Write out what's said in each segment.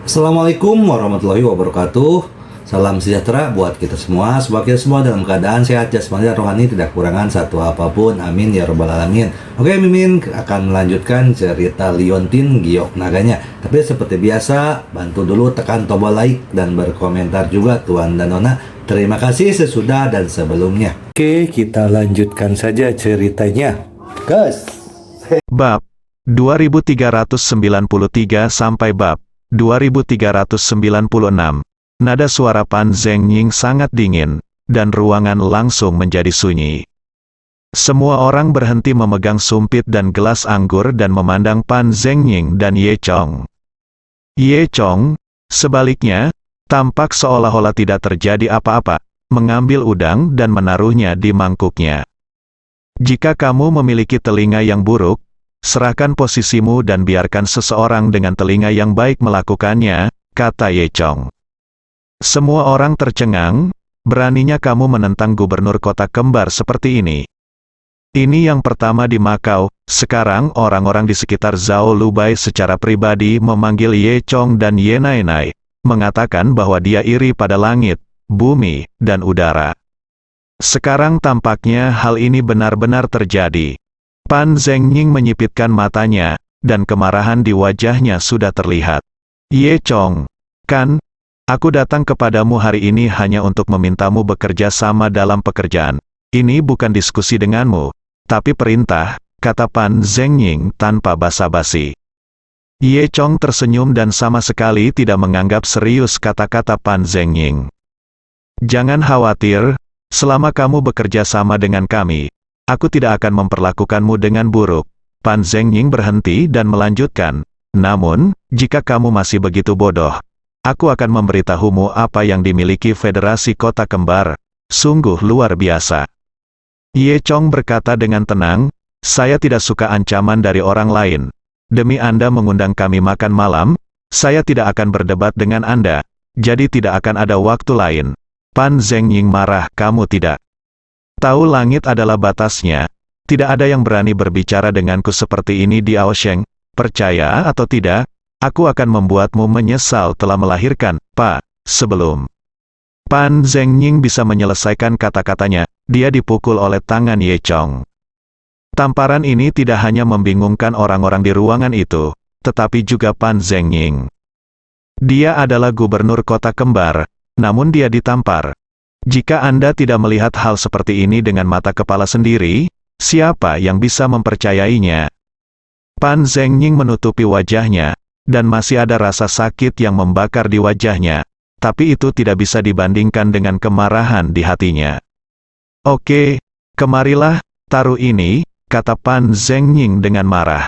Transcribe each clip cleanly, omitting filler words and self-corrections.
Assalamualaikum warahmatullahi wabarakatuh. Salam sejahtera buat kita semua. Semoga kita semua dalam keadaan sehat jasmani dan rohani, tidak kekurangan satu apapun. Amin ya robbal alamin. Oke, Mimin akan melanjutkan cerita Liontin Giok Naganya. Tapi seperti biasa, bantu dulu tekan tombol like dan berkomentar juga Tuan dan Nona. Terima kasih sesudah dan sebelumnya. Oke, kita lanjutkan saja ceritanya. Gas. Bab 2393 sampai bab 2396. Nada suara Pan Zhengying sangat dingin, dan ruangan langsung menjadi sunyi. Semua orang berhenti memegang sumpit dan gelas anggur dan memandang Pan Zhengying dan Ye Chong. Ye Chong, sebaliknya, tampak seolah-olah tidak terjadi apa-apa, mengambil udang dan menaruhnya di mangkuknya. Jika kamu memiliki telinga yang buruk, serahkan posisimu dan biarkan seseorang dengan telinga yang baik melakukannya, kata Ye Chong. Semua orang tercengang, beraninya kamu menentang gubernur kota kembar seperti ini. Ini yang pertama di Makau. Sekarang orang-orang di sekitar Zhao Lubai secara pribadi memanggil Ye Chong dan Ye Nainai, mengatakan bahwa dia iri pada langit, bumi, dan udara. Sekarang tampaknya hal ini benar-benar terjadi. Pan Zhengying menyipitkan matanya, dan kemarahan di wajahnya sudah terlihat. Ye Chong, kan, aku datang kepadamu hari ini hanya untuk memintamu bekerja sama dalam pekerjaan. Ini bukan diskusi denganmu, tapi perintah, kata Pan Zhengying tanpa basa-basi. Ye Chong tersenyum dan sama sekali tidak menganggap serius kata-kata Pan Zhengying. Jangan khawatir, selama kamu bekerja sama dengan kami, aku tidak akan memperlakukanmu dengan buruk. Pan Zhengying berhenti dan melanjutkan, namun, jika kamu masih begitu bodoh, aku akan memberitahumu apa yang dimiliki Federasi Kota Kembar. Sungguh luar biasa. Ye Chong berkata dengan tenang, saya tidak suka ancaman dari orang lain. Demi Anda mengundang kami makan malam, saya tidak akan berdebat dengan Anda, jadi tidak akan ada waktu lain. Pan Zhengying marah, kamu tidak tahu langit adalah batasnya. Tidak ada yang berani berbicara denganku seperti ini di Aosheng. Percaya atau tidak, aku akan membuatmu menyesal telah melahirkan, Pak. Sebelum Pan Zhengying bisa menyelesaikan kata-katanya, dia dipukul oleh tangan Ye Chong. Tamparan ini tidak hanya membingungkan orang-orang di ruangan itu, tetapi juga Pan Zhengying. Dia adalah gubernur kota kembar, namun dia ditampar. Jika Anda tidak melihat hal seperti ini dengan mata kepala sendiri, siapa yang bisa mempercayainya? Pan Zhengying menutupi wajahnya, dan masih ada rasa sakit yang membakar di wajahnya, tapi itu tidak bisa dibandingkan dengan kemarahan di hatinya. Oke, kemarilah, taruh ini, kata Pan Zhengying dengan marah.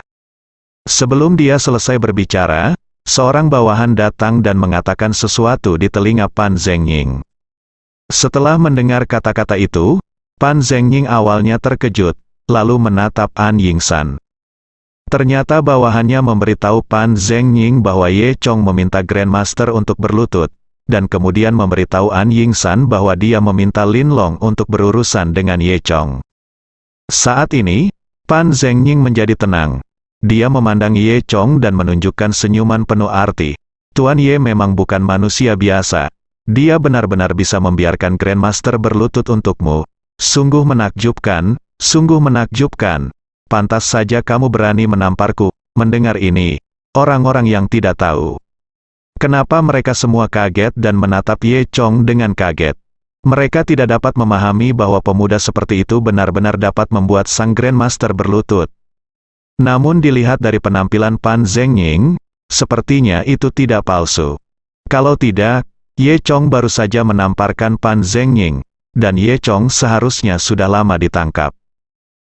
Sebelum dia selesai berbicara, seorang bawahan datang dan mengatakan sesuatu di telinga Pan Zhengying. Setelah mendengar kata-kata itu, Pan Zhengying awalnya terkejut, lalu menatap An Yingsan. Ternyata bawahannya memberitahu Pan Zhengying bahwa Ye Chong meminta Grandmaster untuk berlutut, dan kemudian memberitahu An Yingsan bahwa dia meminta Lin Long untuk berurusan dengan Ye Chong. Saat ini, Pan Zhengying menjadi tenang. Dia memandang Ye Chong dan menunjukkan senyuman penuh arti. Tuan Ye memang bukan manusia biasa. Dia benar-benar bisa membiarkan Grandmaster berlutut untukmu. Sungguh menakjubkan, sungguh menakjubkan. Pantas saja kamu berani menamparku. Mendengar ini, orang-orang yang tidak tahu kenapa mereka semua kaget dan menatap Ye Chong dengan kaget. Mereka tidak dapat memahami bahwa pemuda seperti itu benar-benar dapat membuat sang Grandmaster berlutut. Namun dilihat dari penampilan Pan Zhengying, sepertinya itu tidak palsu. Kalau tidak, Ye Chong baru saja menamparkan Pan Zhengying, dan Ye Chong seharusnya sudah lama ditangkap.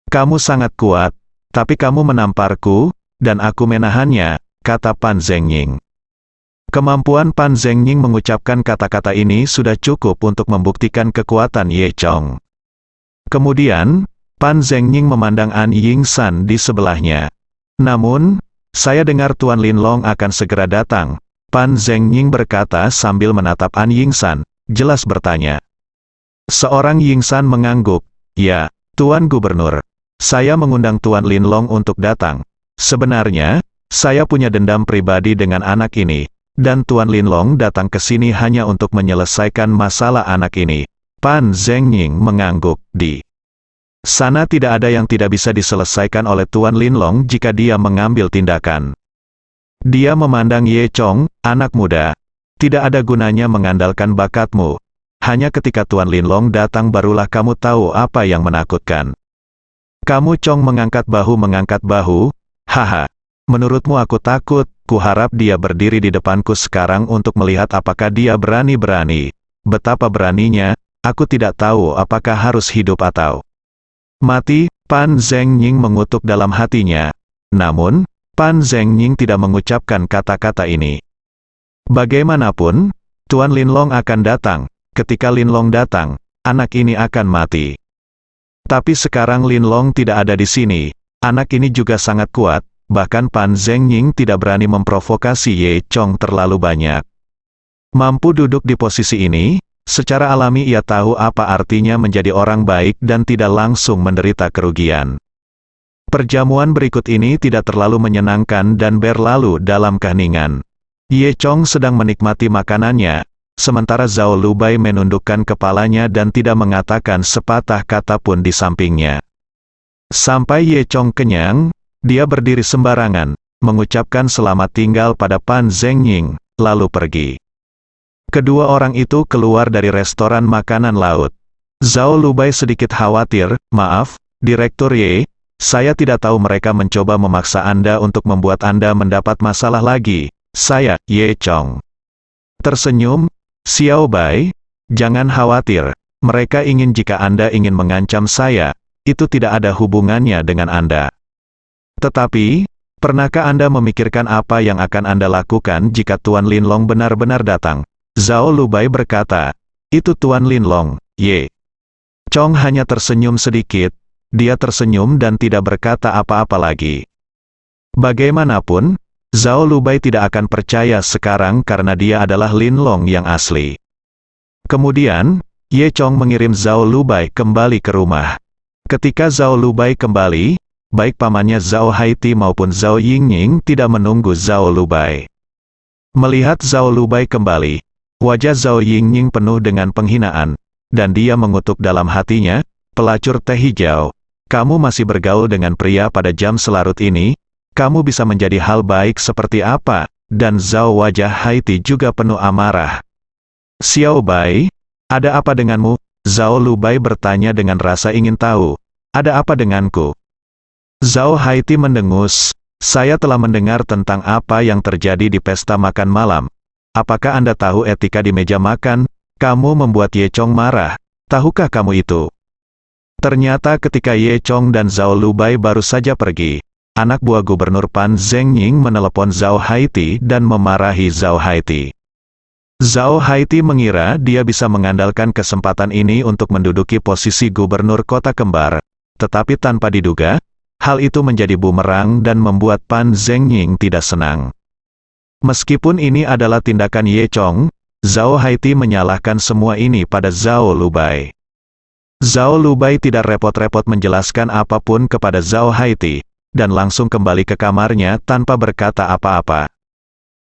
Kamu sangat kuat, tapi kamu menamparku, dan aku menahannya, kata Pan Zhengying. Kemampuan Pan Zhengying mengucapkan kata-kata ini sudah cukup untuk membuktikan kekuatan Ye Chong. Kemudian, Pan Zhengying memandang An Yingsan di sebelahnya. Namun, saya dengar Tuan Lin Long akan segera datang. Pan Zhengying berkata sambil menatap An Yingsan, jelas bertanya. Seorang Yingsan mengangguk, ya, Tuan Gubernur. Saya mengundang Tuan Lin Long untuk datang. Sebenarnya, saya punya dendam pribadi dengan anak ini. dan Tuan Linlong datang ke sini hanya untuk menyelesaikan masalah anak ini. Pan Zengying mengangguk. Di sana tidak ada yang tidak bisa diselesaikan oleh Tuan Linlong jika dia mengambil tindakan. Dia memandang Ye Chong, anak muda. Tidak ada gunanya mengandalkan bakatmu. Hanya ketika Tuan Linlong datang barulah kamu tahu apa yang menakutkan. Kamu Chong mengangkat bahu. Haha. Menurutmu aku takut? Kuharap dia berdiri di depanku sekarang untuk melihat apakah dia berani-berani. Betapa beraninya, aku tidak tahu apakah harus hidup atau mati. Pan Zengying mengutuk dalam hatinya. Namun, Pan Zengying tidak mengucapkan kata-kata ini. Bagaimanapun, Tuan Linlong akan datang. Ketika Linlong datang, anak ini akan mati. Tapi sekarang Linlong tidak ada di sini. Anak ini juga sangat kuat. Bahkan Pan Zengying tidak berani memprovokasi Ye Chong terlalu banyak. Mampu duduk di posisi ini, secara alami ia tahu apa artinya menjadi orang baik dan tidak langsung menderita kerugian. Perjamuan berikut ini tidak terlalu menyenangkan dan berlalu dalam keheningan. Ye Chong sedang menikmati makanannya, sementara Zhao Lubai menundukkan kepalanya dan tidak mengatakan sepatah kata pun di sampingnya. Sampai Ye Chong kenyang, dia berdiri sembarangan, mengucapkan selamat tinggal pada Pan Zengying, lalu pergi. Kedua orang itu keluar dari restoran makanan laut. Zhao Lubai sedikit khawatir. Maaf, Direktur Ye, saya tidak tahu mereka mencoba memaksa Anda untuk membuat Anda mendapat masalah lagi. Saya, Ye Chong. Tersenyum, Xiao Bai, jangan khawatir. Mereka ingin jika Anda ingin mengancam saya, itu tidak ada hubungannya dengan Anda. Tetapi, pernahkah Anda memikirkan apa yang akan Anda lakukan jika Tuan Linlong benar-benar datang? Zhao Lubai berkata, itu Tuan Linlong. Ye Chong hanya tersenyum sedikit, dia tersenyum dan tidak berkata apa-apa lagi. Bagaimanapun, Zhao Lubai tidak akan percaya sekarang karena dia adalah Linlong yang asli. Kemudian, Ye Chong mengirim Zhao Lubai kembali ke rumah. Ketika Zhao Lubai kembali, baik pamannya Zhao Haiti maupun Zhao Yingning tidak menunggu Zhao Lubai. Melihat Zhao Lubai kembali, wajah Zhao Yingning penuh dengan penghinaan, dan dia mengutuk dalam hatinya, pelacur teh hijau, kamu masih bergaul dengan pria pada jam selarut ini, kamu bisa menjadi hal baik seperti apa? Dan Zhao wajah Haiti juga penuh amarah. Xiao Bai, ada apa denganmu? Zhao Lubai bertanya dengan rasa ingin tahu. Ada apa denganku? Zhao Haiti mendengus, saya telah mendengar tentang apa yang terjadi di pesta makan malam. Apakah Anda tahu etika di meja makan? Kamu membuat Ye Chong marah. Tahukah kamu itu? Ternyata ketika Ye Chong dan Zhao Lubai baru saja pergi, anak buah Gubernur Pan Zengying menelepon Zhao Haiti dan memarahi Zhao Haiti. Zhao Haiti mengira dia bisa mengandalkan kesempatan ini untuk menduduki posisi gubernur kota kembar, tetapi tanpa diduga, hal itu menjadi bumerang dan membuat Pan Zengying tidak senang. Meskipun ini adalah tindakan Ye Chong, Zhao Haiti menyalahkan semua ini pada Zhao Lubai. Zhao Lubai tidak repot-repot menjelaskan apapun kepada Zhao Haiti, dan langsung kembali ke kamarnya tanpa berkata apa-apa.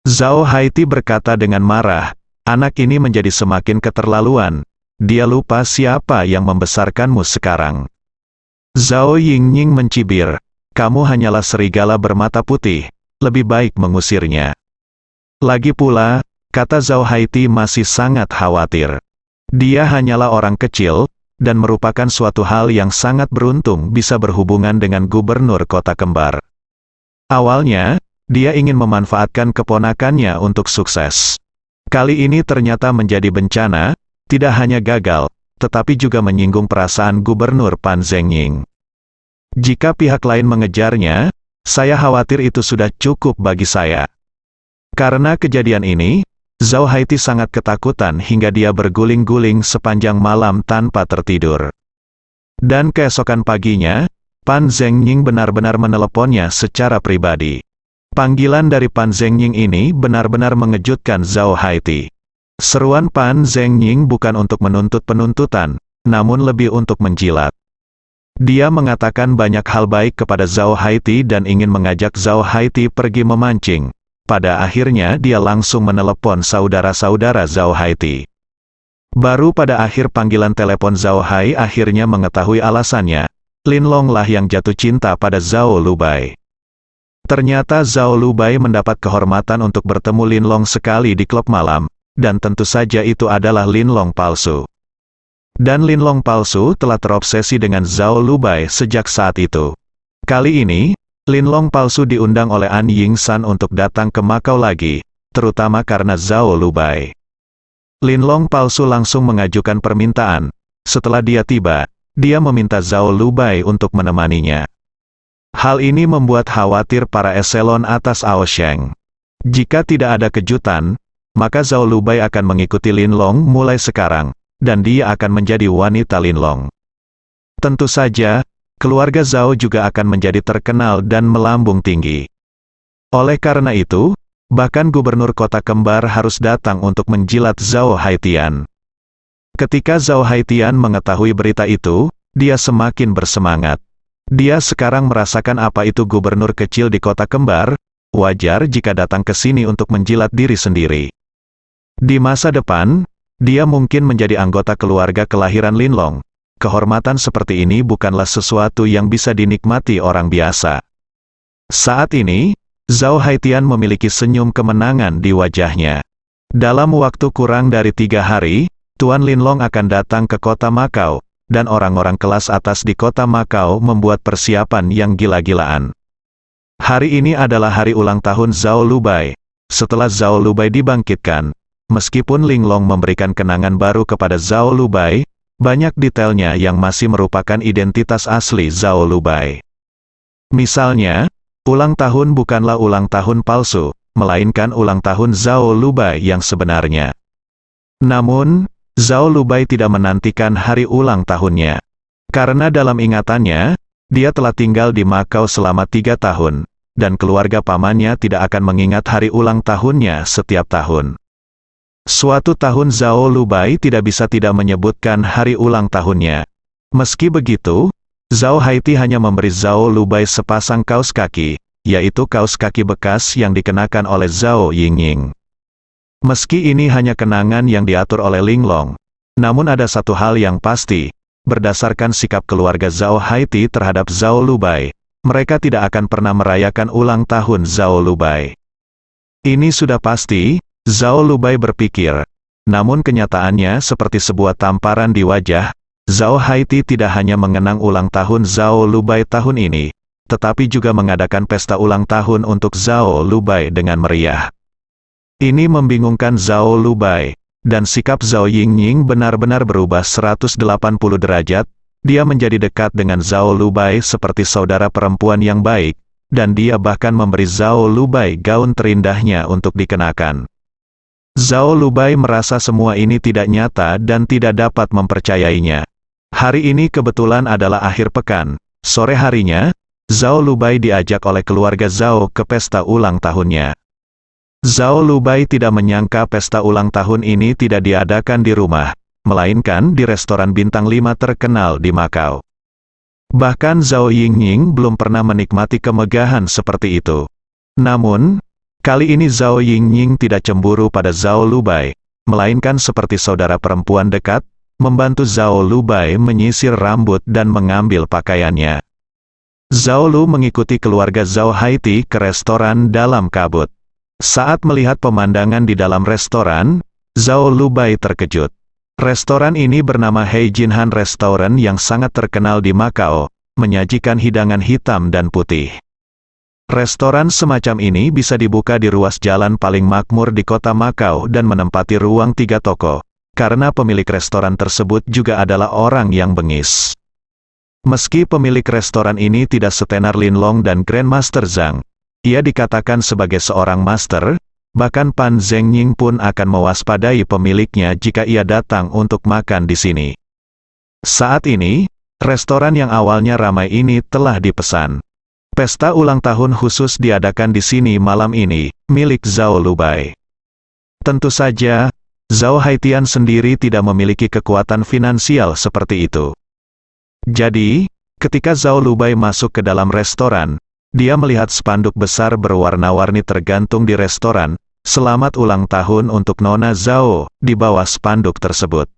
Zhao Haiti berkata dengan marah, anak ini menjadi semakin keterlaluan. Dia lupa siapa yang membesarkanmu sekarang. Zhao Yingning mencibir, kamu hanyalah serigala bermata putih, lebih baik mengusirnya. Lagi pula, kata Zhao Haiti masih sangat khawatir. Dia hanyalah orang kecil, dan merupakan suatu hal yang sangat beruntung bisa berhubungan dengan gubernur kota kembar. Awalnya, dia ingin memanfaatkan keponakannya untuk sukses. Kali ini ternyata menjadi bencana, tidak hanya gagal, tetapi juga menyinggung perasaan Gubernur Pan Zengying. Jika pihak lain mengejarnya, saya khawatir itu sudah cukup bagi saya. Karena kejadian ini, Zhao Haiti sangat ketakutan hingga dia berguling-guling sepanjang malam tanpa tertidur. Dan keesokan paginya, Pan Zengying benar-benar meneleponnya secara pribadi. Panggilan dari Pan Zengying ini benar-benar mengejutkan Zhao Haiti. Seruan Pan Zengying bukan untuk menuntut penuntutan, namun lebih untuk menjilat. Dia mengatakan banyak hal baik kepada Zhao Haiti dan ingin mengajak Zhao Haiti pergi memancing. pada akhirnya dia langsung menelepon saudara-saudara Zhao Haiti. Baru pada akhir panggilan telepon Zhao Hai akhirnya mengetahui alasannya, Linlong lah yang jatuh cinta pada Zhao Lubai. Ternyata Zhao Lubai mendapat kehormatan untuk bertemu Linlong sekali di klub malam, dan tentu saja itu adalah Linlong palsu. Dan Linlong palsu telah terobsesi dengan Zhao Lubai sejak saat itu. Kali ini, Linlong palsu diundang oleh An Yingsan untuk datang ke Makau lagi, terutama karena Zhao Lubai. Linlong palsu langsung mengajukan permintaan. Setelah dia tiba, dia meminta Zhao Lubai untuk menemaninya. Hal ini membuat khawatir para eselon atas Ao Sheng. Jika tidak ada kejutan, maka Zhao Lubai akan mengikuti Linlong mulai sekarang, dan dia akan menjadi wanita Linlong. Tentu saja, keluarga Zhao juga akan menjadi terkenal dan melambung tinggi. Oleh karena itu, bahkan gubernur kota kembar harus datang untuk menjilat Zhao Haitian. Ketika Zhao Haitian mengetahui berita itu, dia semakin bersemangat. Dia sekarang merasakan apa itu gubernur kecil di kota kembar, wajar jika datang ke sini untuk menjilat diri sendiri. Di masa depan, dia mungkin menjadi anggota keluarga kelahiran Linlong. Kehormatan seperti ini bukanlah sesuatu yang bisa dinikmati orang biasa. Saat ini, Zhao Haitian memiliki senyum kemenangan di wajahnya. Dalam waktu kurang dari 3 hari, Tuan Linlong akan datang ke kota Makau, dan orang-orang kelas atas di kota Makau membuat persiapan yang gila-gilaan. Hari ini adalah hari ulang tahun Zhao Lubai. Setelah Zhao Lubai dibangkitkan, meskipun Linlong memberikan kenangan baru kepada Zhao Lubai, banyak detailnya yang masih merupakan identitas asli Zhao Lubai. Misalnya, ulang tahun bukanlah ulang tahun palsu, melainkan ulang tahun Zhao Lubai yang sebenarnya. Namun, Zhao Lubai tidak menantikan hari ulang tahunnya. Karena dalam ingatannya, dia telah tinggal di Makau selama 3 tahun, dan keluarga pamannya tidak akan mengingat hari ulang tahunnya setiap tahun. Suatu tahun Zhao Lubai tidak bisa tidak menyebutkan hari ulang tahunnya. Meski begitu, Zhao Haiti hanya memberi Zhao Lubai sepasang kaos kaki, yaitu kaos kaki bekas yang dikenakan oleh Zhao Yingying. Meski ini hanya kenangan yang diatur oleh Linlong, namun ada satu hal yang pasti, berdasarkan sikap keluarga Zhao Haiti terhadap Zhao Lubai, mereka tidak akan pernah merayakan ulang tahun Zhao Lubai. Ini sudah pasti, Zhao Lubai berpikir. Namun kenyataannya seperti sebuah tamparan di wajah, Zhao Haiti tidak hanya mengenang ulang tahun Zhao Lubai tahun ini, tetapi juga mengadakan pesta ulang tahun untuk Zhao Lubai dengan meriah. Ini membingungkan Zhao Lubai, dan sikap Zhao Yingying benar-benar berubah 180 derajat. Dia menjadi dekat dengan Zhao Lubai seperti saudara perempuan yang baik, dan dia bahkan memberi Zhao Lubai gaun terindahnya untuk dikenakan. Zhao Lubai merasa semua ini tidak nyata dan tidak dapat mempercayainya. Hari ini kebetulan adalah akhir pekan. Sore harinya, Zhao Lubai diajak oleh keluarga Zhao ke pesta ulang tahunnya. Zhao Lubai tidak menyangka pesta ulang tahun ini tidak diadakan di rumah, melainkan di restoran bintang 5 terkenal di Makau. Bahkan Zhao Yingying belum pernah menikmati kemegahan seperti itu. Namun, kali ini Zhao Yingying tidak cemburu pada Zhao Lubai, melainkan seperti saudara perempuan dekat, membantu Zhao Lubai menyisir rambut dan mengambil pakaiannya. Zhao Lu mengikuti keluarga Zhao Haiti ke restoran dalam kabut. Saat melihat pemandangan di dalam restoran, Zhao Lubai terkejut. Restoran ini bernama Hei Jinhan Restaurant yang sangat terkenal di Makau, menyajikan hidangan hitam dan putih. Restoran semacam ini bisa dibuka di ruas jalan paling makmur di kota Makau dan menempati ruang 3 toko, karena pemilik restoran tersebut juga adalah orang yang bengis. Meski pemilik restoran ini tidak setenar Linlong dan Grandmaster Zhang, ia dikatakan sebagai seorang master, bahkan Pan Zhengying pun akan mewaspadai pemiliknya jika ia datang untuk makan di sini. Saat ini, restoran yang awalnya ramai ini telah dipesan. Pesta ulang tahun khusus diadakan di sini malam ini, milik Zhao Lubai. Tentu saja, Zhao Haitian sendiri tidak memiliki kekuatan finansial seperti itu. Jadi, ketika Zhao Lubai masuk ke dalam restoran, dia melihat spanduk besar berwarna-warni tergantung di restoran, "Selamat ulang tahun untuk Nona Zhao," di bawah spanduk tersebut.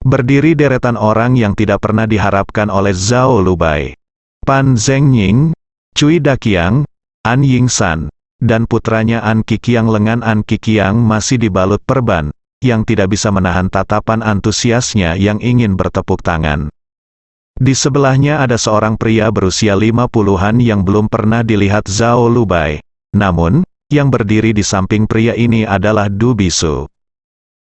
Berdiri deretan orang yang tidak pernah diharapkan oleh Zhao Lubai. Pan Zhengying, Cui Daqiang, An Yingsan, dan putranya An Qiqiang. Lengan An Qiqiang masih dibalut perban, yang tidak bisa menahan tatapan antusiasnya yang ingin bertepuk tangan. Di sebelahnya ada seorang pria berusia 50-an yang belum pernah dilihat Zhao Lubai. Namun, yang berdiri di samping pria ini adalah Du Bisu.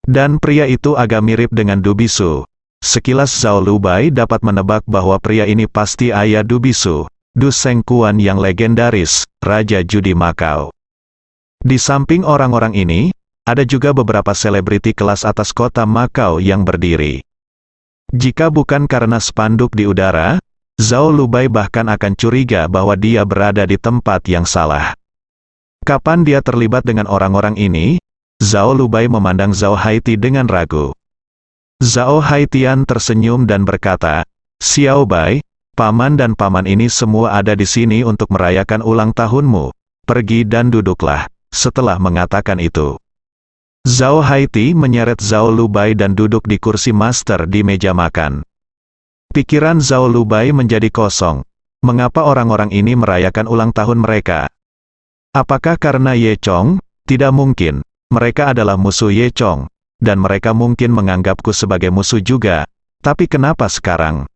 Dan pria itu agak mirip dengan Du Bisu. Sekilas Zhao Lubai dapat menebak bahwa pria ini pasti ayah Du Bisu, Du Sengkuan yang legendaris, Raja Judi Makau. Di samping orang-orang ini, ada juga beberapa selebriti kelas atas kota Makau yang berdiri. Jika bukan karena spanduk di udara, Zhao Lubai bahkan akan curiga bahwa dia berada di tempat yang salah. Kapan dia terlibat dengan orang-orang ini? Zhao Lubai memandang Zhao Haiti dengan ragu. Zhao Haitian tersenyum dan berkata, "Xiao Bai, paman dan paman ini semua ada di sini untuk merayakan ulang tahunmu. Pergi dan duduklah." Setelah mengatakan itu, Zhao Haiti menyeret Zhao Lubai dan duduk di kursi master di meja makan. Pikiran Zhao Lubai menjadi kosong. Mengapa orang-orang ini merayakan ulang tahun mereka? Apakah karena Ye Chong? Tidak mungkin. Mereka adalah musuh Ye Chong, dan mereka mungkin menganggapku sebagai musuh juga. Tapi kenapa sekarang?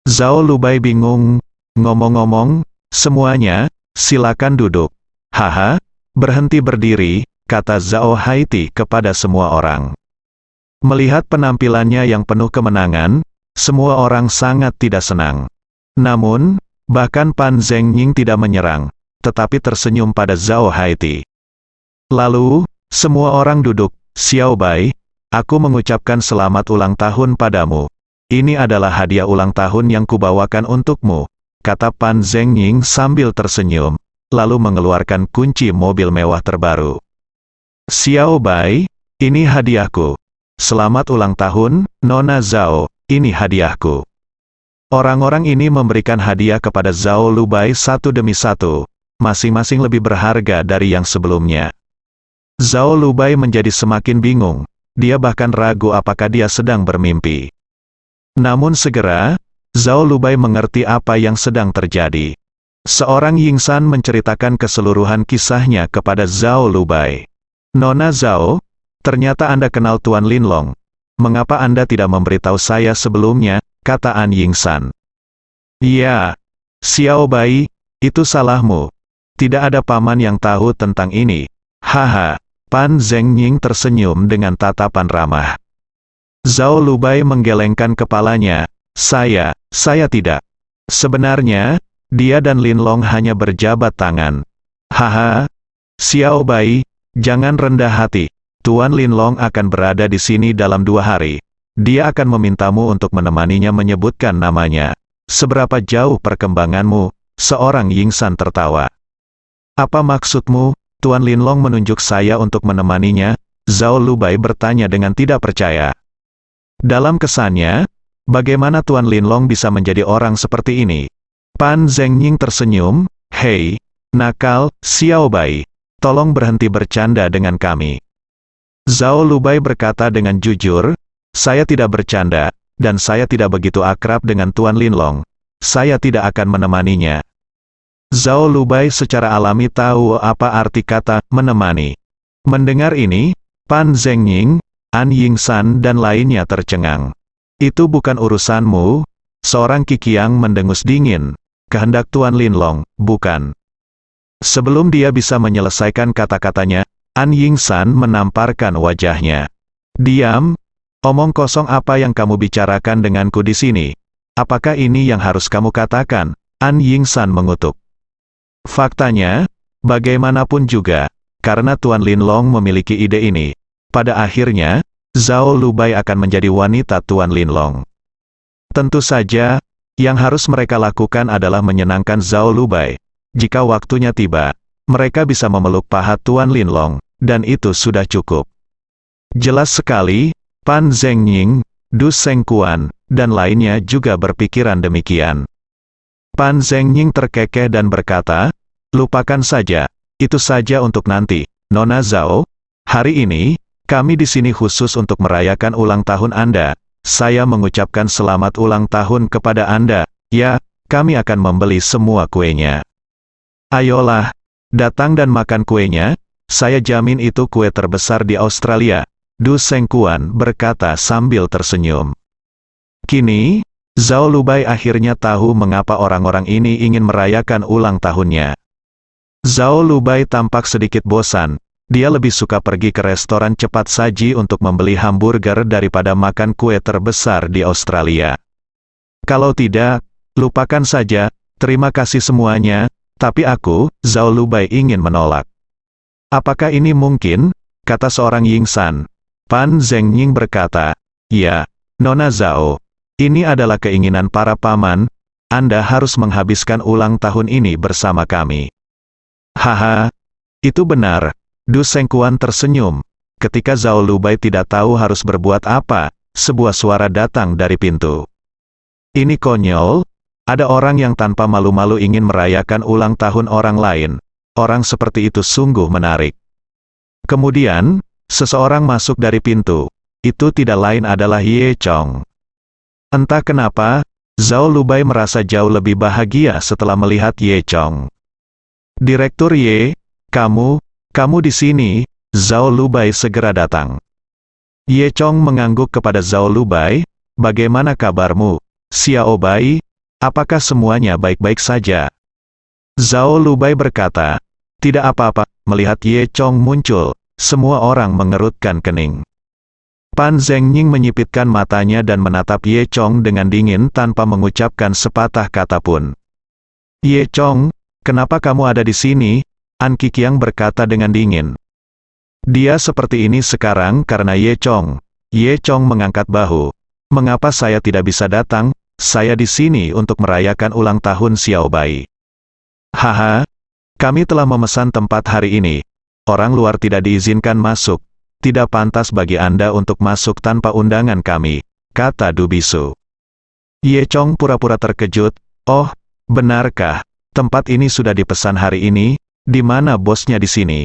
Zhao Lubai bingung. Ngomong-ngomong, semuanya, silakan duduk. Haha, berhenti berdiri, kata Zhao Haiti kepada semua orang. Melihat penampilannya yang penuh kemenangan, semua orang sangat tidak senang. Namun, bahkan Pan Zhengying tidak menyerang, tetapi tersenyum pada Zhao Haiti. Lalu, semua orang duduk. "Xiao Bai, aku mengucapkan selamat ulang tahun padamu. Ini adalah hadiah ulang tahun yang kubawakan untukmu," kata Pan Zhengying sambil tersenyum, lalu mengeluarkan kunci mobil mewah terbaru. "Xiao Bai, ini hadiahku. Selamat ulang tahun, Nona Zhao, ini hadiahku." Orang-orang ini memberikan hadiah kepada Zhao Lubai satu demi satu, masing-masing lebih berharga dari yang sebelumnya. Zhao Lubai menjadi semakin bingung, dia bahkan ragu apakah dia sedang bermimpi. Namun segera, Zhao Lubai mengerti apa yang sedang terjadi. Seorang Yingsan menceritakan keseluruhan kisahnya kepada Zhao Lubai. "Nona Zhao, ternyata Anda kenal Tuan Linlong. Mengapa Anda tidak memberitahu saya sebelumnya?" kata An Yingsan. "Ya, Xiao Bai, itu salahmu. Tidak ada paman yang tahu tentang ini." "Haha," Pan Zhengying tersenyum dengan tatapan ramah. Zhao Lubai menggelengkan kepalanya. Saya tidak. Sebenarnya, dia dan Linlong hanya berjabat tangan." "Haha, Xiao Bai, jangan rendah hati. Tuan Linlong akan berada di sini dalam 2 hari. Dia akan memintamu untuk menemaninya menyebutkan namanya. Seberapa jauh perkembanganmu?" Seorang Yingsan tertawa. "Apa maksudmu?" Tuan Linlong menunjuk saya untuk menemaninya. Zhao Lubai bertanya dengan tidak percaya. Dalam kesannya, bagaimana Tuan Linlong bisa menjadi orang seperti ini? Pan Zhengying tersenyum. "Hei, nakal, Xiao Bai. Tolong berhenti bercanda dengan kami." Zhao Lubai berkata dengan jujur, "Saya tidak bercanda, dan saya tidak begitu akrab dengan Tuan Linlong. Saya tidak akan menemaninya." Zhao Lubai secara alami tahu apa arti kata menemani. Mendengar ini, Pan Zhengying, An Yingsan dan lainnya tercengang. "Itu bukan urusanmu." Seorang Qiqiang mendengus dingin. "Kehendak Tuan Linlong, bukan." Sebelum dia bisa menyelesaikan kata-katanya, An Yingsan menamparkan wajahnya. "Diam, omong kosong apa yang kamu bicarakan denganku di sini? Apakah ini yang harus kamu katakan?" An Yingsan mengutuk. "Faktanya, bagaimanapun juga, karena Tuan Linlong memiliki ide ini, pada akhirnya, Zhao Lubai akan menjadi wanita Tuan Linlong. Tentu saja, yang harus mereka lakukan adalah menyenangkan Zhao Lubai. Jika waktunya tiba, mereka bisa memeluk paha Tuan Linlong, dan itu sudah cukup." Jelas sekali, Pan Zhengying, Du Sengkuan, dan lainnya juga berpikiran demikian. Pan Zhengying terkekeh dan berkata, lupakan saja, itu saja untuk nanti, Nona Zhao. Hari ini, kami di sini khusus untuk merayakan ulang tahun Anda. Saya mengucapkan selamat ulang tahun kepada Anda. Ya, kami akan membeli semua kuenya. Ayolah, datang dan makan kuenya. Saya jamin itu kue terbesar di Australia. Du Sengkuan berkata sambil tersenyum. Kini, Zhao Lubai akhirnya tahu mengapa orang-orang ini ingin merayakan ulang tahunnya. Zhao Lubai tampak sedikit bosan. Dia lebih suka pergi ke restoran cepat saji untuk membeli hamburger daripada makan kue terbesar di Australia. Kalau tidak, lupakan saja, terima kasih semuanya, tapi aku, Zhao Lubai ingin menolak. Apakah ini mungkin? Kata seorang Yingsan. Pan Zhengying berkata, ya, Nona Zhao, ini adalah keinginan para paman, Anda harus menghabiskan ulang tahun ini bersama kami. Haha, itu benar. Du Sengkuan tersenyum. Ketika Zhao Lubai tidak tahu harus berbuat apa, sebuah suara datang dari pintu. Ini konyol, ada orang yang tanpa malu-malu ingin merayakan ulang tahun orang lain. Orang seperti itu sungguh menarik. Kemudian, seseorang masuk dari pintu. Itu tidak lain adalah Ye Chong. Entah kenapa, Zhao Lubai merasa jauh lebih bahagia setelah melihat Ye Chong. Direktur Ye, kamu di sini, Zhao Lubai segera datang. Ye Chong mengangguk kepada Zhao Lubai, bagaimana kabarmu, Xiao Bai? Apakah semuanya baik-baik saja? Zhao Lubai berkata, tidak apa-apa. Melihat Ye Chong muncul, semua orang mengerutkan kening. Pan Zhengying menyipitkan matanya dan menatap Ye Chong dengan dingin tanpa mengucapkan sepatah kata pun. Ye Chong, kenapa kamu ada di sini? An Qiqiang berkata dengan dingin. Dia seperti ini sekarang karena Ye Chong. Ye Chong mengangkat bahu. Mengapa saya tidak bisa datang? Saya di sini untuk merayakan ulang tahun Xiao Bai. Haha, kami telah memesan tempat hari ini. Orang luar tidak diizinkan masuk. Tidak pantas bagi Anda untuk masuk tanpa undangan kami, kata Du Bisu. Ye Chong pura-pura terkejut. Oh, benarkah? Tempat ini sudah dipesan hari ini? Di mana bosnya di sini?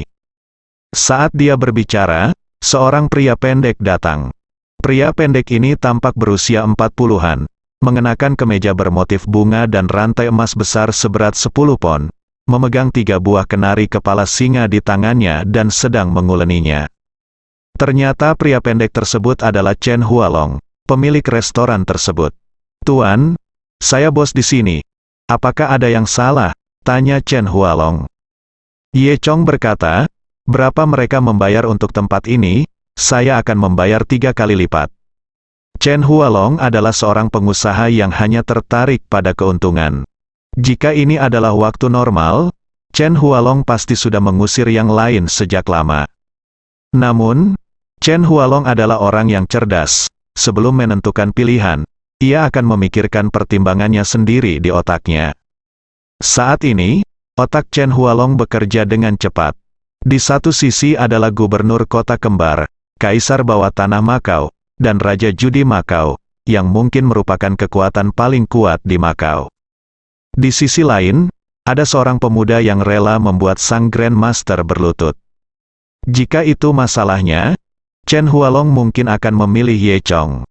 Saat dia berbicara, seorang pria pendek datang. Pria pendek ini tampak berusia 40-an, mengenakan kemeja bermotif bunga dan rantai emas besar seberat 10 pon, memegang 3 buah kenari kepala singa di tangannya dan sedang menguleninya. Ternyata pria pendek tersebut adalah Chen Hualong, pemilik restoran tersebut. Tuan, saya bos di sini. Apakah ada yang salah? Tanya Chen Hualong. Ye Chong berkata, berapa mereka membayar untuk tempat ini? Saya akan membayar 3 kali lipat. Chen Hualong adalah seorang pengusaha yang hanya tertarik pada keuntungan. Jika ini adalah waktu normal, Chen Hualong pasti sudah mengusir yang lain sejak lama. Namun, Chen Hualong adalah orang yang cerdas. Sebelum menentukan pilihan, ia akan memikirkan pertimbangannya sendiri di otaknya. Saat ini, otak Chen Hualong bekerja dengan cepat. Di satu sisi adalah gubernur kota kembar, kaisar bawah tanah Makau, dan raja judi Makau, yang mungkin merupakan kekuatan paling kuat di Makau. Di sisi lain, ada seorang pemuda yang rela membuat sang Grandmaster berlutut. Jika itu masalahnya, Chen Hualong mungkin akan memilih Ye Chong.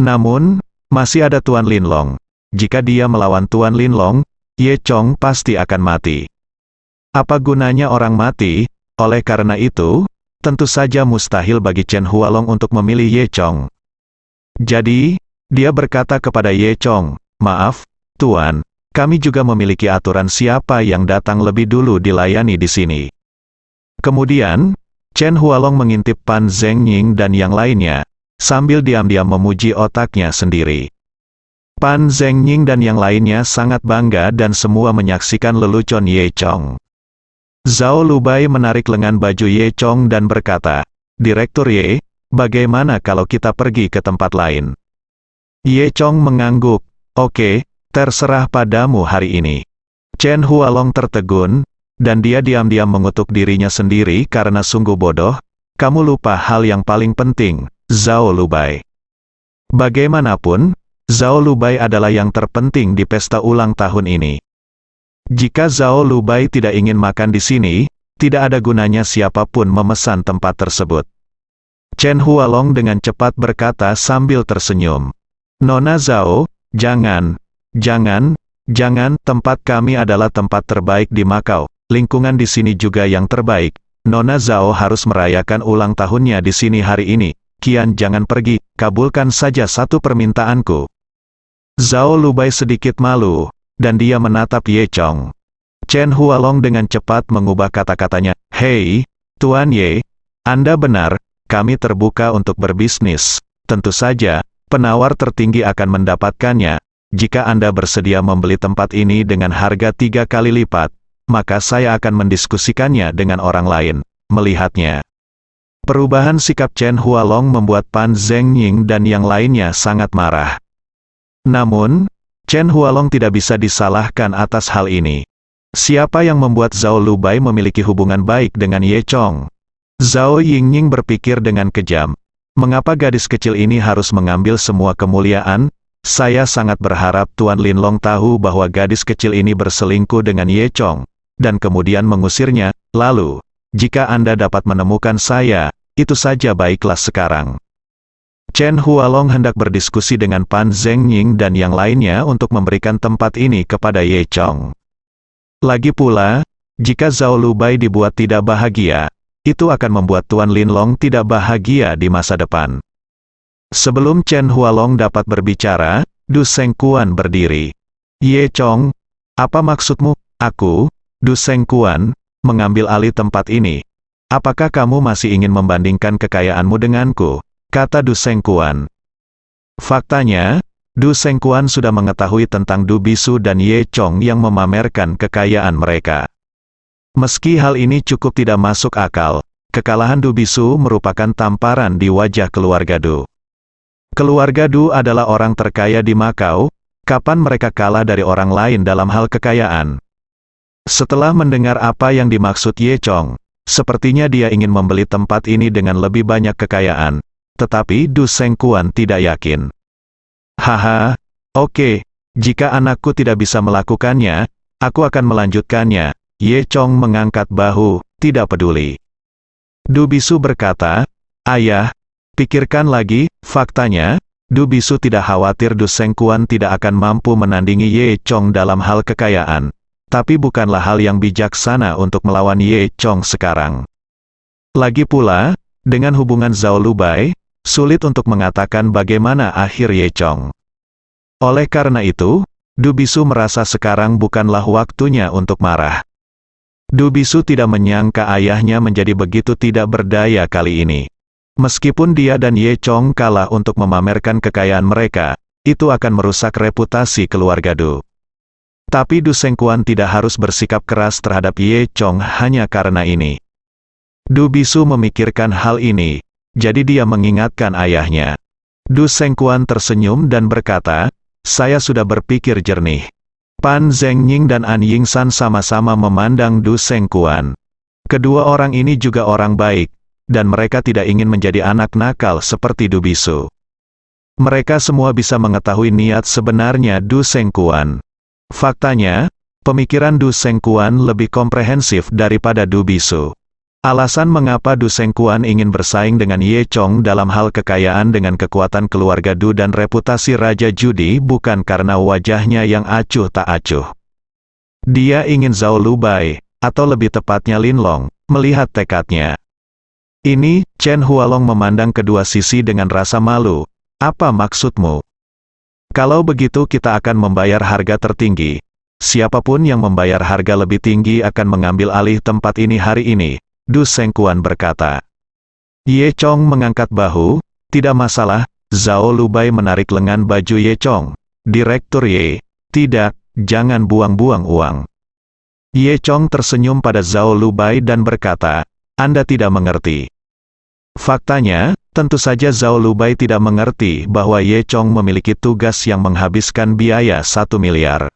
Namun, masih ada Tuan Linlong. Jika dia melawan Tuan Linlong, Ye Chong pasti akan mati. Apa gunanya orang mati? Oleh karena itu, tentu saja mustahil bagi Chen Hualong untuk memilih Ye Chong. Jadi, dia berkata kepada Ye Chong, maaf, Tuan, kami juga memiliki aturan siapa yang datang lebih dulu dilayani di sini. Kemudian, Chen Hualong mengintip Pan Zhengying dan yang lainnya, sambil diam-diam memuji otaknya sendiri. Pan Zhengying dan yang lainnya sangat bangga dan semua menyaksikan lelucon Ye Chong. Zhao Lubai menarik lengan baju Ye Chong dan berkata, Direktur Ye, bagaimana kalau kita pergi ke tempat lain? Ye Chong mengangguk, oke, terserah padamu hari ini. Chen Hualong tertegun, dan dia diam-diam mengutuk dirinya sendiri karena sungguh bodoh. Kamu lupa hal yang paling penting, Zhao Lubai. Bagaimanapun, Zhao Lubai adalah yang terpenting di pesta ulang tahun ini. Jika Zhao Lubai tidak ingin makan di sini, tidak ada gunanya siapapun memesan tempat tersebut. Chen Hualong dengan cepat berkata sambil tersenyum. Nona Zhao, jangan, tempat kami adalah tempat terbaik di Makau, lingkungan di sini juga yang terbaik. Nona Zhao harus merayakan ulang tahunnya di sini hari ini. Kian jangan pergi, kabulkan saja satu permintaanku. Zhao Lubai sedikit malu, dan dia menatap Ye Chong. Chen Hualong dengan cepat mengubah kata-katanya, Hei, Tuan Ye, Anda benar, kami terbuka untuk berbisnis. Tentu saja, penawar tertinggi akan mendapatkannya. Jika Anda bersedia membeli tempat ini dengan harga 3 kali lipat, maka saya akan mendiskusikannya dengan orang lain, melihatnya. Perubahan sikap Chen Hualong membuat Pan Zhengying dan yang lainnya sangat marah. Namun, Chen Hualong tidak bisa disalahkan atas hal ini. Siapa yang membuat Zhao Lubai memiliki hubungan baik dengan Ye Chong? Zhao Yingning berpikir dengan kejam. Mengapa gadis kecil ini harus mengambil semua kemuliaan? Saya sangat berharap Tuan Linlong tahu bahwa gadis kecil ini berselingkuh dengan Ye Chong, dan kemudian mengusirnya. Lalu, jika Anda dapat menemukan saya, itu saja baiklah sekarang. Chen Hualong hendak berdiskusi dengan Pan Zhengying dan yang lainnya untuk memberikan tempat ini kepada Ye Chong. Lagi pula, jika Zhao Lubai dibuat tidak bahagia, itu akan membuat Tuan Linlong tidak bahagia di masa depan. Sebelum Chen Hualong dapat berbicara, Du Sengkuan berdiri. Ye Chong, apa maksudmu? Aku, Du Sengkuan, mengambil alih tempat ini. Apakah kamu masih ingin membandingkan kekayaanmu denganku? Kata Du Sengkuan. Faktanya, Du Sengkuan sudah mengetahui tentang Du Bisu dan Ye Chong yang memamerkan kekayaan mereka. Meski hal ini cukup tidak masuk akal, kekalahan Du Bisu merupakan tamparan di wajah keluarga Du. Keluarga Du adalah orang terkaya di Makau, kapan mereka kalah dari orang lain dalam hal kekayaan? Setelah mendengar apa yang dimaksud Ye Chong, sepertinya dia ingin membeli tempat ini dengan lebih banyak kekayaan. Tetapi Du Sengkuan tidak yakin. Haha, oke, jika anakku tidak bisa melakukannya, aku akan melanjutkannya. Ye Chong mengangkat bahu, tidak peduli. Du Bisu berkata, Ayah, pikirkan lagi, faktanya, Du Bisu tidak khawatir Du Sengkuan tidak akan mampu menandingi Ye Chong dalam hal kekayaan. Tapi bukanlah hal yang bijaksana untuk melawan Ye Chong sekarang. Lagi pula, dengan hubungan Zhao Lubai, sulit untuk mengatakan bagaimana akhir Ye Chong. Oleh karena itu, Du Bisu merasa sekarang bukanlah waktunya untuk marah. Du Bisu tidak menyangka ayahnya menjadi begitu tidak berdaya kali ini. Meskipun dia dan Ye Chong kalah untuk memamerkan kekayaan mereka, itu akan merusak reputasi keluarga Du. Tapi Du Sengkuan tidak harus bersikap keras terhadap Ye Chong hanya karena ini. Du Bisu memikirkan hal ini, jadi dia mengingatkan ayahnya. Du Sengkuan tersenyum dan berkata, saya sudah berpikir jernih. Pan Zhengying dan An Yingsan sama-sama memandang Du Sengkuan. Kedua orang ini juga orang baik, dan mereka tidak ingin menjadi anak nakal seperti Du Bisu. Mereka semua bisa mengetahui niat sebenarnya Du Sengkuan. Faktanya, pemikiran Du Sengkuan lebih komprehensif daripada Du Bisu. Alasan mengapa Du Sengkuan ingin bersaing dengan Ye Chong dalam hal kekayaan dengan kekuatan keluarga Du dan reputasi Raja Judi bukan karena wajahnya yang acuh tak acuh. Dia ingin Zhao Lubai, atau lebih tepatnya Linlong, melihat tekadnya. Ini, Chen Hualong memandang kedua sisi dengan rasa malu. Apa maksudmu? Kalau begitu kita akan membayar harga tertinggi. Siapapun yang membayar harga lebih tinggi akan mengambil alih tempat ini hari ini. Du Sengkuan berkata. Ye Chong mengangkat bahu, tidak masalah. Zhao Lubai menarik lengan baju Ye Chong. Direktur Ye, tidak, jangan buang-buang uang. Ye Chong tersenyum pada Zhao Lubai dan berkata, Anda tidak mengerti. Faktanya, tentu saja Zhao Lubai tidak mengerti bahwa Ye Chong memiliki tugas yang menghabiskan biaya 1 miliar.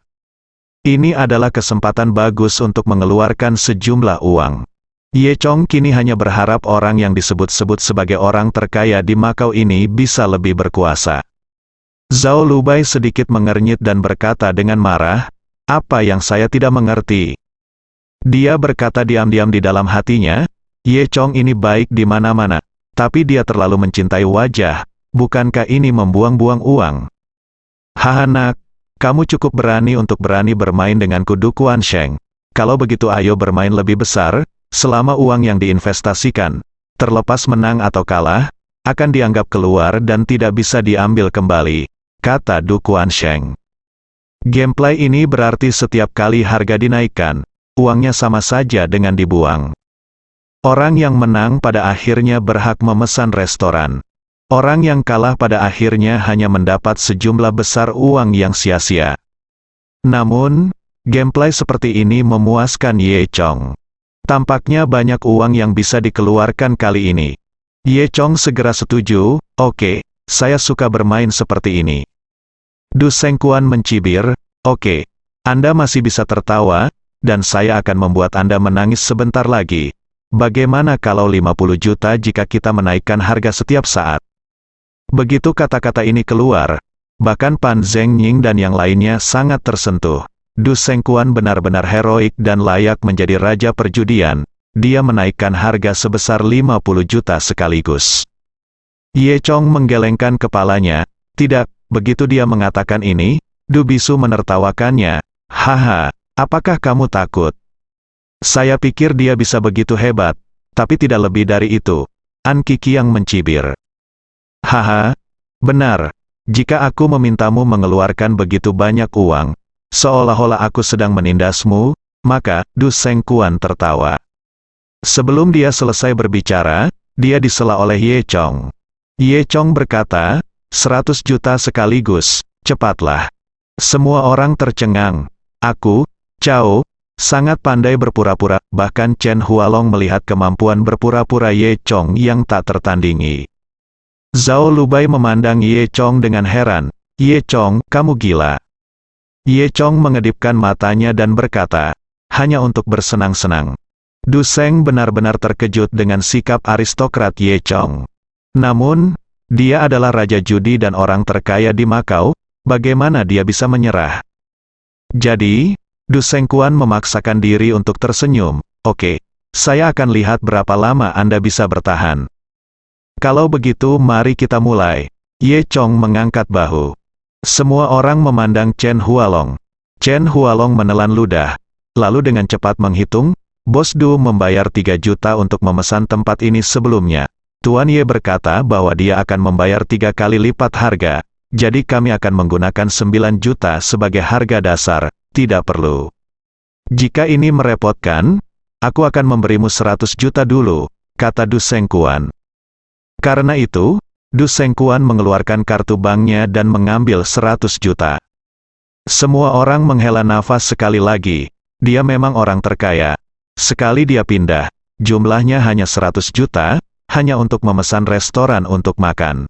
Ini adalah kesempatan bagus untuk mengeluarkan sejumlah uang. Ye Chong kini hanya berharap orang yang disebut-sebut sebagai orang terkaya di Makau ini bisa lebih berkuasa. Zhao Lubai sedikit mengernyit dan berkata dengan marah, Apa yang saya tidak mengerti? Dia berkata diam-diam di dalam hatinya, Ye Chong ini baik di mana-mana, tapi dia terlalu mencintai wajah, bukankah ini membuang-buang uang? Haha nak, kamu cukup berani untuk berani bermain denganku Du Kuan Sheng. Kalau begitu ayo bermain lebih besar, selama uang yang diinvestasikan, terlepas menang atau kalah, akan dianggap keluar dan tidak bisa diambil kembali, kata Du Kuan Sheng. Gameplay ini berarti setiap kali harga dinaikkan, uangnya sama saja dengan dibuang. Orang yang menang pada akhirnya berhak memesan restoran. Orang yang kalah pada akhirnya hanya mendapat sejumlah besar uang yang sia-sia. Namun, gameplay seperti ini memuaskan Ye Chong. Tampaknya banyak uang yang bisa dikeluarkan kali ini. Ye Chong segera setuju, oke, saya suka bermain seperti ini. Du Sengkuan mencibir, oke, Anda masih bisa tertawa, dan saya akan membuat Anda menangis sebentar lagi. Bagaimana kalau 50 juta jika kita menaikkan harga setiap saat? Begitu kata-kata ini keluar, bahkan Pan Zhengying dan yang lainnya sangat tersentuh. Du Sengkuan benar-benar heroik dan layak menjadi raja perjudian. Dia menaikkan harga sebesar 50 juta sekaligus. Ye Chong menggelengkan kepalanya, tidak. Begitu dia mengatakan ini, Du Bisu menertawakannya. Haha, apakah kamu takut? Saya pikir dia bisa begitu hebat, tapi tidak lebih dari itu. An Qiqiang mencibir. Haha, benar. Jika aku memintamu mengeluarkan begitu banyak uang, seolah-olah aku sedang menindasmu, maka Du Sengkuan tertawa. Sebelum dia selesai berbicara, dia disela oleh Ye Chong. Ye Chong berkata, 100 juta sekaligus, cepatlah. Semua orang tercengang. Aku, Cao, sangat pandai berpura-pura, bahkan Chen Hualong melihat kemampuan berpura-pura Ye Chong yang tak tertandingi. Zhao Lubai memandang Ye Chong dengan heran, Ye Chong, kamu gila. Ye Chong mengedipkan matanya dan berkata, hanya untuk bersenang-senang. Du Seng benar-benar terkejut dengan sikap aristokrat Ye Chong. Namun, dia adalah raja judi dan orang terkaya di Makau, bagaimana dia bisa menyerah? Jadi, Du Sengkuan memaksakan diri untuk tersenyum. Oke, saya akan lihat berapa lama Anda bisa bertahan. Kalau begitu mari kita mulai. Ye Chong mengangkat bahu. Semua orang memandang Chen Hualong. Chen Hualong menelan ludah. Lalu dengan cepat menghitung, Bos Du membayar 3 juta untuk memesan tempat ini sebelumnya. Tuan Ye berkata bahwa dia akan membayar 3 kali lipat harga, jadi kami akan menggunakan 9 juta sebagai harga dasar, tidak perlu. Jika ini merepotkan, aku akan memberimu 100 juta dulu, kata Du Sengkuan. Karena itu, Du Sengkuan mengeluarkan kartu banknya dan mengambil 100 juta. Semua orang menghela nafas sekali lagi, dia memang orang terkaya. Sekali dia pindah, jumlahnya hanya 100 juta, hanya untuk memesan restoran untuk makan.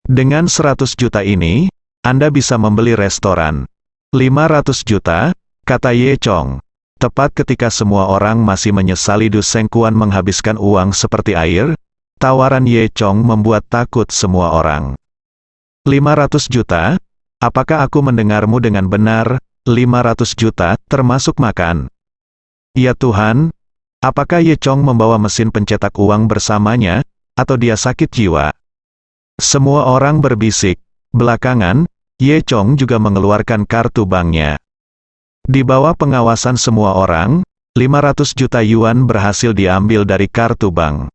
Dengan 100 juta ini, Anda bisa membeli restoran. 500 juta, kata Ye Chong. Tepat ketika semua orang masih menyesali Du Sengkuan menghabiskan uang seperti air, tawaran Ye Chong membuat takut semua orang. 500 juta? Apakah aku mendengarmu dengan benar? 500 juta, termasuk makan? Ya Tuhan, apakah Ye Chong membawa mesin pencetak uang bersamanya, atau dia sakit jiwa? Semua orang berbisik. Belakangan, Ye Chong juga mengeluarkan kartu banknya. Di bawah pengawasan semua orang, 500 juta yuan berhasil diambil dari kartu bank.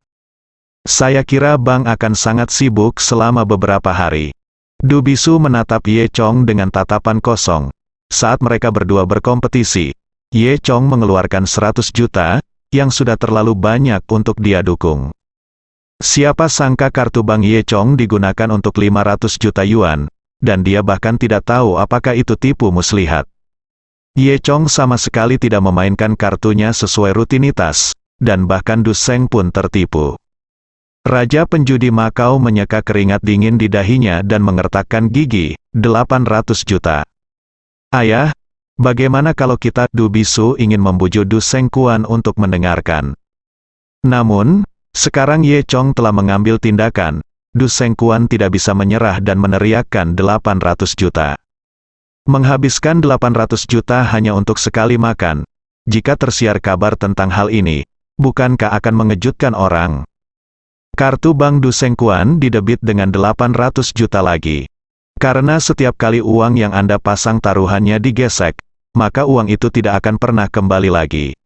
Saya kira bank akan sangat sibuk selama beberapa hari. Du Bisu menatap Ye Chong dengan tatapan kosong. Saat mereka berdua berkompetisi, Ye Chong mengeluarkan 100 juta, yang sudah terlalu banyak untuk dia dukung. Siapa sangka kartu bank Ye Chong digunakan untuk 500 juta yuan, dan dia bahkan tidak tahu apakah itu tipu muslihat. Ye Chong sama sekali tidak memainkan kartunya sesuai rutinitas, dan bahkan Du Seng pun tertipu. Raja penjudi Makau menyeka keringat dingin di dahinya dan mengertakkan gigi, 800 juta. Ayah, bagaimana kalau kita, Du Bisu ingin membujuk Du Sengkuan untuk mendengarkan. Namun, sekarang Ye Chong telah mengambil tindakan, Du Sengkuan tidak bisa menyerah dan meneriakkan 800 juta. Menghabiskan 800 juta hanya untuk sekali makan. Jika tersiar kabar tentang hal ini, bukankah akan mengejutkan orang? Kartu Bank Du Sengkuan didebit dengan 800 juta lagi. Karena setiap kali uang yang Anda pasang taruhannya digesek, maka uang itu tidak akan pernah kembali lagi.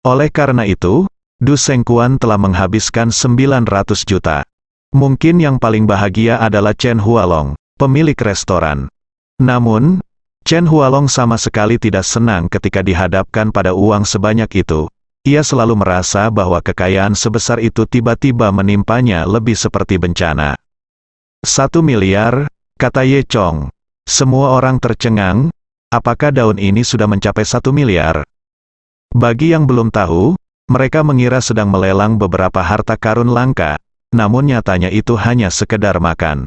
Oleh karena itu, Du Sengkuan telah menghabiskan 900 juta. Mungkin yang paling bahagia adalah Chen Hualong, pemilik restoran. Namun, Chen Hualong sama sekali tidak senang ketika dihadapkan pada uang sebanyak itu. Ia selalu merasa bahwa kekayaan sebesar itu tiba-tiba menimpanya lebih seperti bencana. 1 miliar, kata Ye Chong. Semua orang tercengang, apakah daun ini sudah mencapai 1 miliar? Bagi yang belum tahu, mereka mengira sedang melelang beberapa harta karun langka, namun nyatanya itu hanya sekedar makan.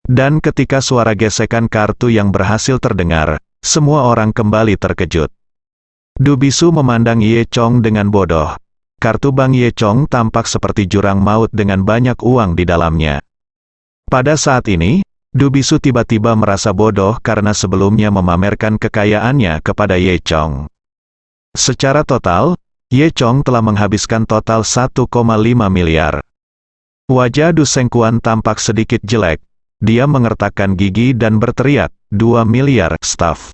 Dan ketika suara gesekan kartu yang berhasil terdengar, semua orang kembali terkejut. Du Bisu memandang Ye Chong dengan bodoh. Kartu bank Ye Chong tampak seperti jurang maut dengan banyak uang di dalamnya. Pada saat ini, Du Bisu tiba-tiba merasa bodoh karena sebelumnya memamerkan kekayaannya kepada Ye Chong. Secara total, Ye Chong telah menghabiskan total 1,5 miliar. Wajah Du Sengkuan tampak sedikit jelek. Dia mengertakkan gigi dan berteriak, 2 miliar, staf.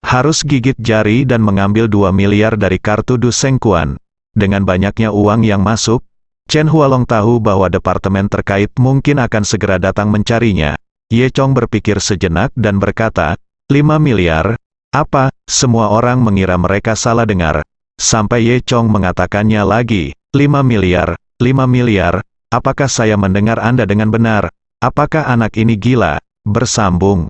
Harus gigit jari dan mengambil 2 miliar dari kartu Du Sengkuan. Dengan banyaknya uang yang masuk, Chen Hualong tahu bahwa departemen terkait mungkin akan segera datang mencarinya. Ye Chong berpikir sejenak dan berkata, 5 miliar? Apa? Semua orang mengira mereka salah dengar. Sampai Ye Chong mengatakannya lagi, 5 miliar, 5 miliar, apakah saya mendengar Anda dengan benar? Apakah anak ini gila? Bersambung.